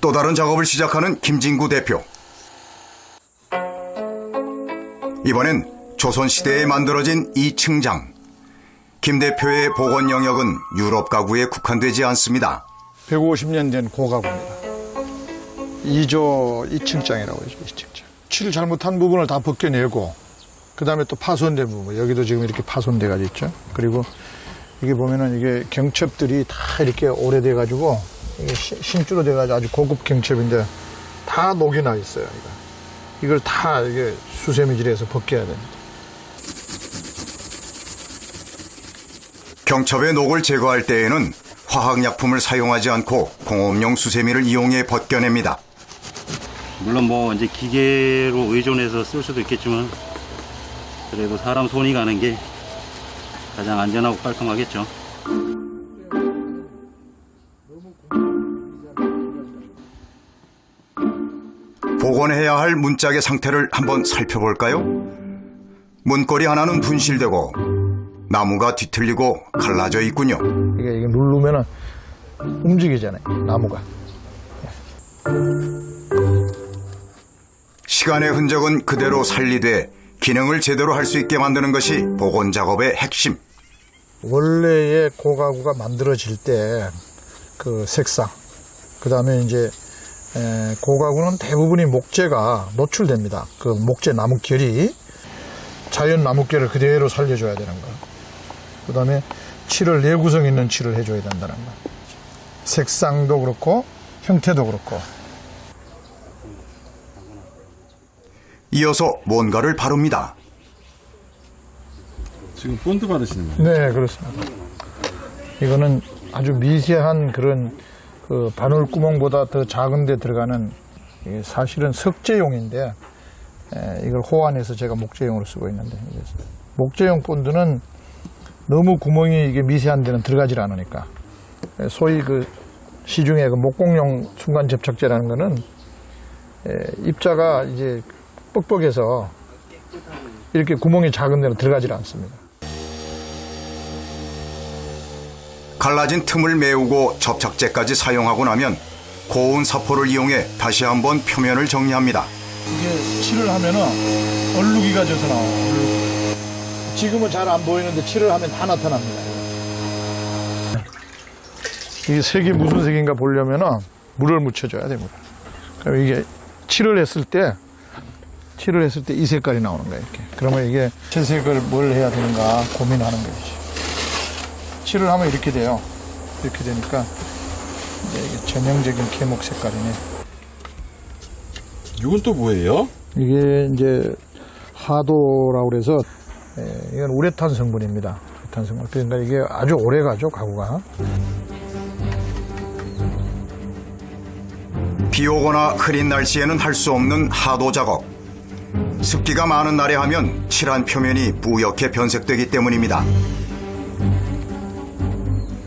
또 다른 작업을 시작하는 김진구 대표. 이번엔 조선시대에 만들어진 2층장. 김 대표의 복원 영역은 유럽 가구에 국한되지 않습니다. 150년 된 고가구입니다. 2조 2층장이라고 하죠. 2층장. 칠을 잘못한 부분을 다 벗겨내고 그 다음에 또 파손된 부분, 여기도 지금 이렇게 파손돼가지고 있죠. 그리고 이게 보면은 이게 경첩들이 다 이렇게 오래돼 가지고 이게 신주로 돼 가지고 아주 고급 경첩인데 다 녹이 나 있어요. 이걸 다 이게 수세미질해서 벗겨야 됩니다. 경첩의 녹을 제거할 때에는 화학약품을 사용하지 않고 공업용 수세미를 이용해 벗겨냅니다. 물론 뭐 이제 기계로 의존해서 쓸 수도 있겠지만 그래도 사람 손이 가는 게 가장 안전하고 깔끔하겠죠. 복원해야 할 문짝의 상태를 한번 살펴볼까요? 문고리 하나는 분실되고 나무가 뒤틀리고 갈라져 있군요. 이게 누르면은 움직이잖아요, 나무가. 시간의 흔적은 그대로 살리되 기능을 제대로 할 수 있게 만드는 것이 복원 작업의 핵심. 원래의 고가구가 만들어질 때 그 색상, 그 다음에 이제 고가구는 대부분이 목재가 노출됩니다. 그 목재 나뭇결이 자연 나뭇결을 그대로 살려줘야 되는 거. 그 다음에 칠을 내구성 있는 칠을 해줘야 된다는 거. 색상도 그렇고 형태도 그렇고. 이어서 뭔가를 바릅니다. 지금 본드 바르시는 거예요? 네, 그렇습니다. 이거는 아주 미세한 그런 그 바늘구멍보다 더 작은 데 들어가는 사실은 석재용인데 이걸 호환해서 제가 목재용으로 쓰고 있는데 목재용 본드는 너무 구멍이 이게 미세한 데는 들어가질 않으니까 소위 그 시중에 그 목공용 순간 접착제라는 거는 입자가 이제 뻑뻑해서 이렇게 구멍이 작은 데는 들어가질 않습니다. 갈라진 틈을 메우고 접착제까지 사용하고 나면 고운 사포를 이용해 다시 한번 표면을 정리합니다. 이게 칠을 하면은 얼룩이가 져서 나와요. 얼룩이. 지금은 잘 안 보이는데 칠을 하면 다 나타납니다. 이게 색이 무슨 색인가 보려면은 물을 묻혀줘야 됩니다. 그럼 이게 칠을 했을 때 이 색깔이 나오는 거예요. 이렇게. 그러면 이게 채색을 뭘 해야 되는가 고민하는 거죠. 칠을 하면 이렇게 돼요. 이렇게 되니까 이게 전형적인 계목 색깔이네. 이건 또 뭐예요? 이게 이제 하도라고 그래서 이건 우레탄 성분입니다. 우레탄 성분. 그러니까 이게 아주 오래 가죠, 가구가. 비 오거나 흐린 날씨에는 할 수 없는 하도 작업. 습기가 많은 날에 하면 칠한 표면이 뿌옇게 변색되기 때문입니다.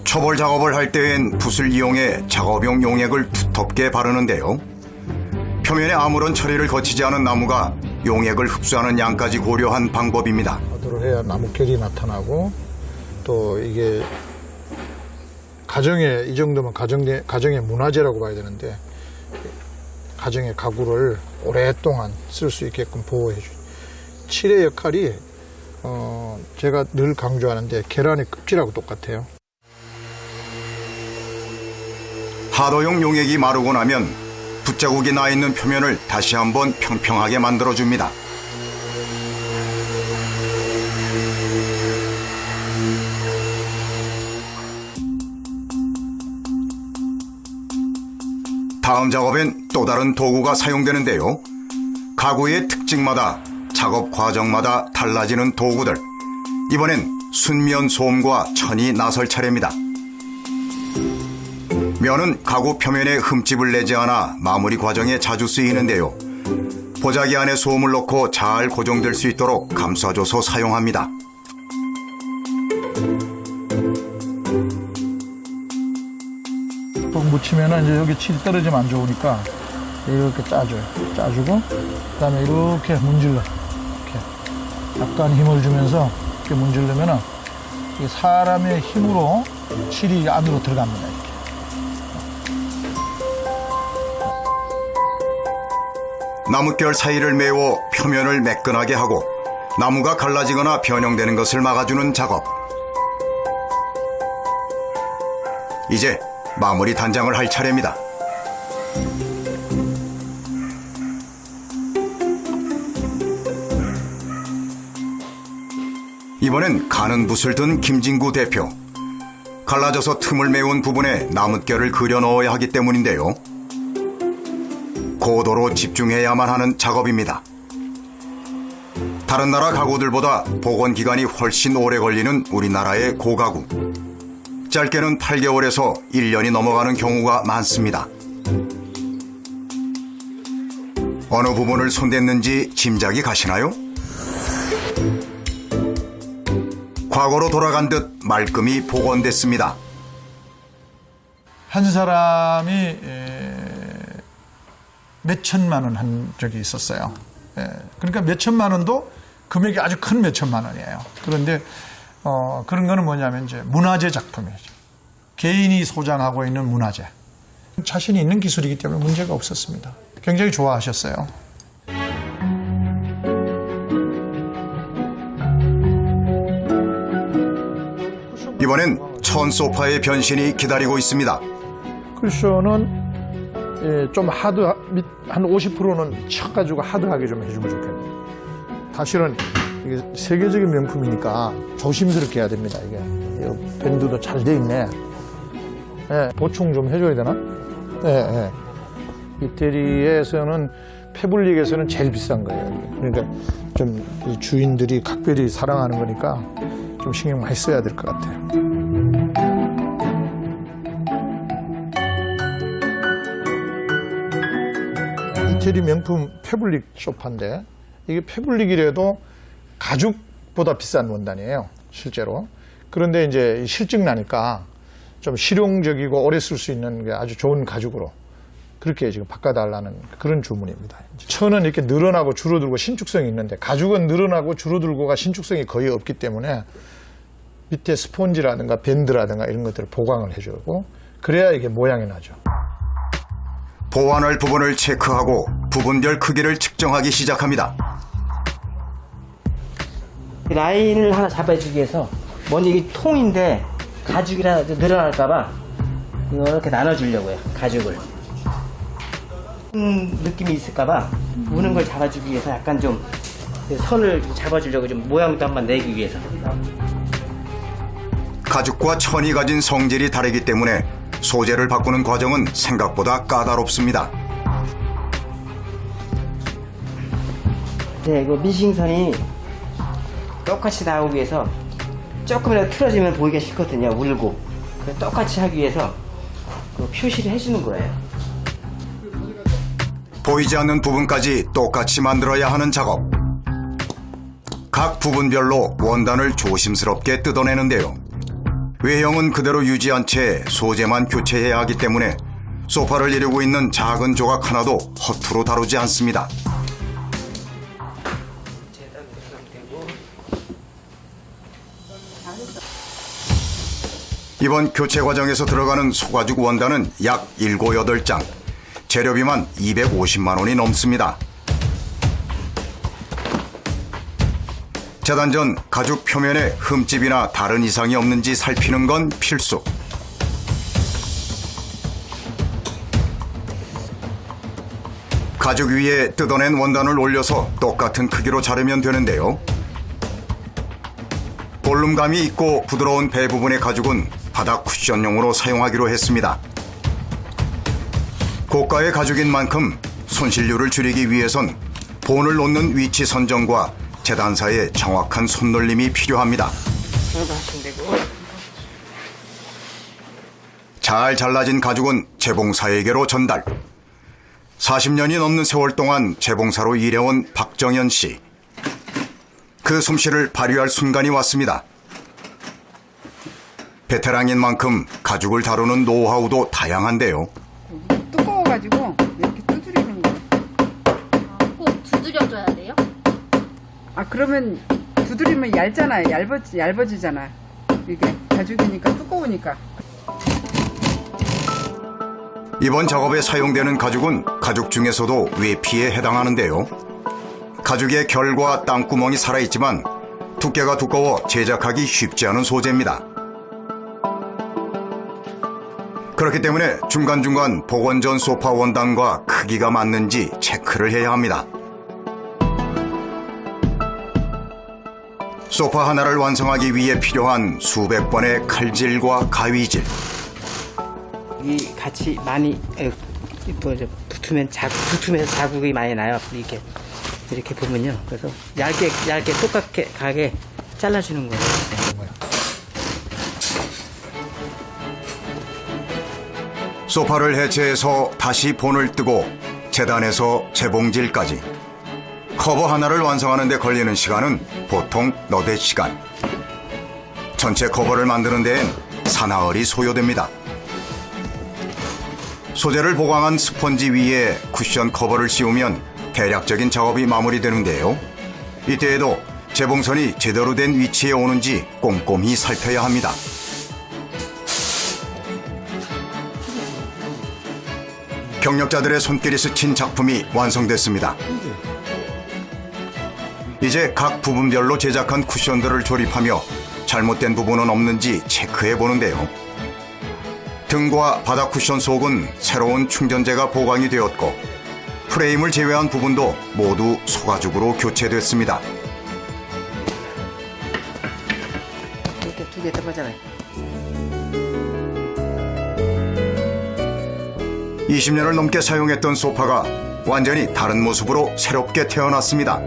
초벌 작업을 할 때엔 붓을 이용해 작업용 용액을 두텁게 바르는데요. 표면에 아무런 처리를 거치지 않은 나무가 용액을 흡수하는 양까지 고려한 방법입니다. 하도를 해야 나뭇결이 나타나고 또 이게 가정에 이 정도면 가정의 문화재라고 봐야 되는데 가정의 가구를 오랫동안 쓸 수 있게끔 보호해 주죠. 칠의 역할이 제가 늘 강조하는데 계란의 껍질하고 똑같아요. 하도용 용액이 마르고 나면 붓자국이 나 있는 표면을 다시 한번 평평하게 만들어줍니다. 다음 작업엔 또 다른 도구가 사용되는데요. 가구의 특징마다 작업 과정마다 달라지는 도구들. 이번엔 순면 솜과 천이 나설 차례입니다. 면은 가구 표면에 흠집을 내지 않아 마무리 과정에 자주 쓰이는데요. 보자기 안에 솜을 넣고 잘 고정될 수 있도록 감싸줘서 사용합니다. 묻히면은 이제 여기 칠 떨어지면 안 좋으니까 이렇게 짜줘요. 짜주고 그다음에 이렇게 문질러. 이렇게 약간 힘을 주면서 이렇게 문질르면은 이게 사람의 힘으로 칠이 안으로 들어갑니다. 이렇게. 나뭇결 사이를 메워 표면을 매끈하게 하고 나무가 갈라지거나 변형되는 것을 막아주는 작업. 이제 마무리 단장을 할 차례입니다. 이번엔 가는 붓을 든 김진구 대표. 갈라져서 틈을 메운 부분에 나뭇결을 그려 넣어야 하기 때문인데요. 고도로 집중해야만 하는 작업입니다. 다른 나라 가구들보다 복원 기간이 훨씬 오래 걸리는 우리나라의 고가구. 짧게는 8개월에서 1년이 넘어가는 경우가 많습니다. 어느 부분을 손댔는지 짐작이 가시나요? 과거로 돌아간 듯 말끔히 복원됐습니다. 한 사람이 몇 천만 원 한 적이 있었어요. 그러니까 몇 천만 원도 금액이 아주 큰 몇 천만 원이에요. 그런데 그런 거는 뭐냐면 이제 문화재 작품이죠. 개인이 소장하고 있는 문화재. 자신이 있는 기술이기 때문에 문제가 없었습니다. 굉장히 좋아하셨어요. 이번엔 천 소파의 변신이 기다리고 있습니다. 쿠션은 좀 하드, 한 50%는 쳐가지고 하드하게 좀 해주면 좋겠네요. 사실은 이게 세계적인 명품이니까 조심스럽게 해야 됩니다. 이게 밴드도 잘 돼 있네. 보충 좀 해줘야 되나? 이태리에서는 패블릭에서는 제일 비싼 거예요. 그러니까 좀 이 주인들이 각별히 사랑하는 거니까 좀 신경 많이 써야 될 것 같아요. 이태리 명품 패블릭 소파인데 이게 패블릭이라도 가죽보다 비싼 원단이에요, 실제로. 그런데 이제 실증 나니까 좀 실용적이고 오래 쓸 수 있는 게 아주 좋은 가죽으로 그렇게 지금 바꿔달라는 그런 주문입니다. 천은 이렇게 늘어나고 줄어들고 신축성이 있는데 가죽은 늘어나고 줄어들고가 신축성이 거의 없기 때문에 밑에 스폰지라든가 밴드라든가 이런 것들을 보강을 해주고 그래야 이게 모양이 나죠. 보완할 부분을 체크하고 부분별 크기를 측정하기 시작합니다. 라인을 하나 잡아주기 위해서 먼저 이게 통인데 가죽이라 늘어날까봐 이렇게 나눠주려고요. 가죽을 느낌이 있을까봐 우는 걸 잡아주기 위해서 약간 좀 선을 잡아주려고 좀 모양도 한번 내기 위해서. 가죽과 천이 가진 성질이 다르기 때문에 소재를 바꾸는 과정은 생각보다 까다롭습니다. 네, 그 미싱선이 똑같이 나오기 위해서 조금이라도 틀어지면 보기가 싫거든요. 울고. 그래서 똑같이 하기 위해서 그 표시를 해주는 거예요. 보이지 않는 부분까지 똑같이 만들어야 하는 작업. 각 부분별로 원단을 조심스럽게 뜯어내는데요. 외형은 그대로 유지한 채 소재만 교체해야 하기 때문에 소파를 이루고 있는 작은 조각 하나도 허투루 다루지 않습니다. 이번 교체 과정에서 들어가는 소가죽 원단은 약 7, 8장. 재료비만 250만 원이 넘습니다. 재단 전 가죽 표면에 흠집이나 다른 이상이 없는지 살피는 건 필수. 가죽 위에 뜯어낸 원단을 올려서 똑같은 크기로 자르면 되는데요. 볼륨감이 있고 부드러운 배 부분의 가죽은 바닥 쿠션용으로 사용하기로 했습니다. 고가의 가죽인 만큼 손실률을 줄이기 위해선 본을 놓는 위치 선정과 재단사의 정확한 손놀림이 필요합니다. 잘 잘라진 가죽은 재봉사에게로 전달. 40년이 넘는 세월 동안 재봉사로 일해온 박정현 씨. 그 솜씨를 발휘할 순간이 왔습니다. 베테랑인 만큼 가죽을 다루는 노하우도 다양한데요. 두꺼워가지고 이렇게 두드리는 거예요. 꼭 두드려줘야 돼요? 아 그러면 두드리면 얇잖아요. 얇아지잖아. 이게 가죽이니까 두꺼우니까. 이번 작업에 사용되는 가죽은 가죽 중에서도 외피에 해당하는데요. 가죽의 결과 땅구멍이 살아있지만 두께가 두꺼워 제작하기 쉽지 않은 소재입니다. 그렇기 때문에 중간중간 복원 전 소파 원단과 크기가 맞는지 체크를 해야 합니다. 소파 하나를 완성하기 위해 필요한 수백 번의 칼질과 가위질. 이 같이 많이 붙으면서 자국이 많이 나요. 이렇게 보면요. 그래서 얇게 똑같게 가게 잘라주는 거예요. 소파를 해체해서 다시 본을 뜨고 재단해서 재봉질까지. 커버 하나를 완성하는 데 걸리는 시간은 보통 너댓 시간. 전체 커버를 만드는 데엔 사나흘이 소요됩니다. 소재를 보강한 스펀지 위에 쿠션 커버를 씌우면 대략적인 작업이 마무리되는데요. 이때에도 재봉선이 제대로 된 위치에 오는지 꼼꼼히 살펴야 합니다. 경력자들의 손길이 스친 작품이 완성됐습니다. 이제 각 부분별로 제작한 쿠션들을 조립하며 잘못된 부분은 없는지 체크해 보는데요. 등과 바닥 쿠션 속은 새로운 충전재가 보강이 되었고 프레임을 제외한 부분도 모두 소가죽으로 교체됐습니다. 이렇게 두 개 떠보잖아요. 20년을 넘게 사용했던 소파가 완전히 다른 모습으로 새롭게 태어났습니다.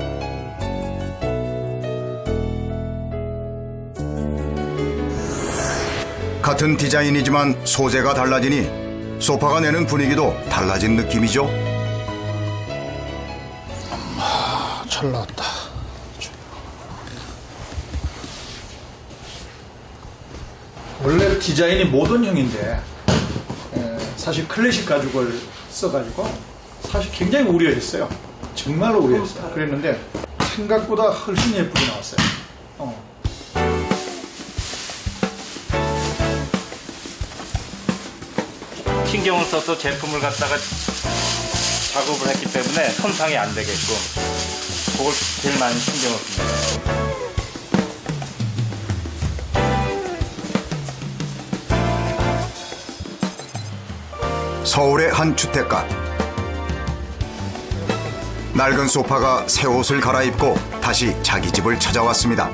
같은 디자인이지만 소재가 달라지니 소파가 내는 분위기도 달라진 느낌이죠. 잘 나왔다. 원래 디자인이 모던형인데 사실 클래식 가죽을 써가지고 사실 굉장히 우려했어요. 정말로 우려했어요. 그랬는데 생각보다 훨씬 예쁘게 나왔어요. 신경을 써서 제품을 갖다가 작업을 했기 때문에 손상이 안 되게끔 그걸 제일 많이 신경을 씁니다. 서울의 한 주택가. 낡은 소파가 새 옷을 갈아입고 다시 자기 집을 찾아왔습니다.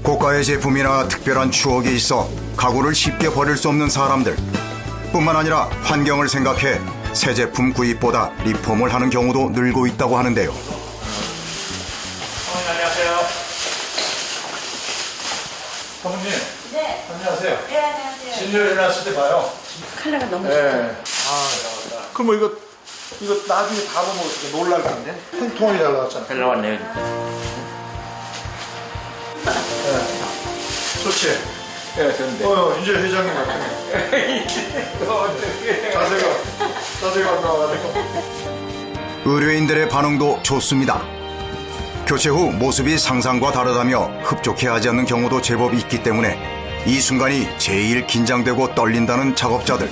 고가의 제품이나 특별한 추억이 있어 가구를 쉽게 버릴 수 없는 사람들. 뿐만 아니라 환경을 생각해 새 제품 구입보다 리폼을 하는 경우도 늘고 있다고 하는데요. 안녕하세요. 사모님. 네. 안녕하세요. 네, 안녕하세요. 진료해놨을 때 봐요. 컬러가 너무 네. 그럼 뭐 이거 나중에 다 보면 어떻게 놀랄 텐데? 한 통이 잘 나왔잖아. 잘 나왔네요. 좋지? 네, 좋은데. 이제 회장님 같네. 자세가 안 나와가지고. 의뢰인들의 반응도 좋습니다. 교체 후 모습이 상상과 다르다며 흡족해하지 않는 경우도 제법 있기 때문에 이 순간이 제일 긴장되고 떨린다는 작업자들.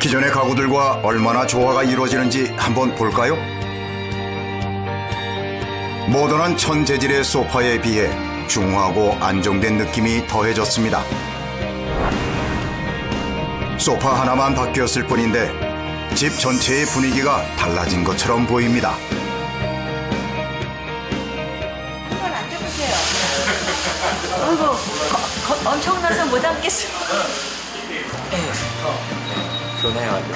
기존의 가구들과 얼마나 조화가 이루어지는지 한번 볼까요? 모던한 천재질의 소파에 비해 중후하고 안정된 느낌이 더해졌습니다. 소파 하나만 바뀌었을 뿐인데 집 전체의 분위기가 달라진 것처럼 보입니다. 한번 앉아보세요. 어이구, 엄청나서 못 앉겠어. 좋네요, 아주.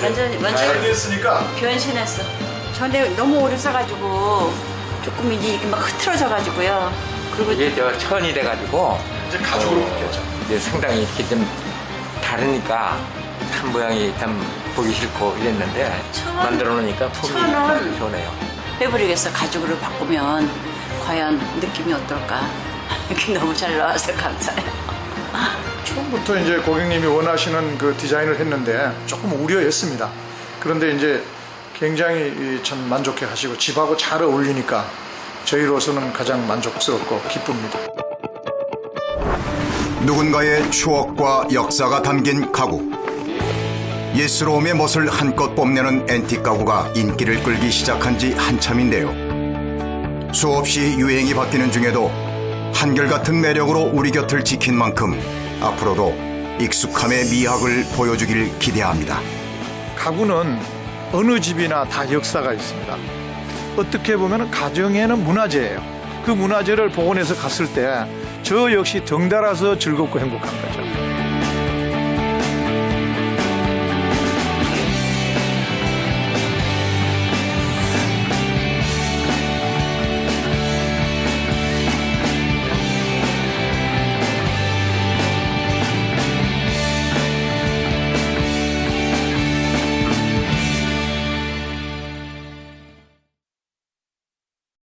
완전 잘 됐으니까. 변신했어. 전에 너무 오래 써가지고 조금 이게 막 흐트러져가지고요. 그리고 이게 저 천이 돼가지고 이제 가죽으로 바뀌었죠. 이제 상당히 이렇게 좀 다르니까 참 모양이 참 보기 싫고 이랬는데 만들어 놓으니까 폼이 천은 좋네요. 빼버리겠어. 가죽으로 바꾸면 과연 느낌이 어떨까? 이렇게 너무 잘 나와서 감사해요. 처음부터 이제 고객님이 원하시는 그 디자인을 했는데 조금 우려했습니다. 그런데 이제 굉장히 참 만족해 하시고 집하고 잘 어울리니까 저희로서는 가장 만족스럽고 기쁩니다. 누군가의 추억과 역사가 담긴 가구. 예스러움의 멋을 한껏 뽐내는 앤틱 가구가 인기를 끌기 시작한 지 한참인데요. 수없이 유행이 바뀌는 중에도 한결같은 매력으로 우리 곁을 지킨 만큼 앞으로도 익숙함의 미학을 보여주길 기대합니다. 가구는 어느 집이나 다 역사가 있습니다. 어떻게 보면 가정에는 문화재예요. 그 문화재를 복원해서 갔을 때 저 역시 덩달아서 즐겁고 행복한 거죠.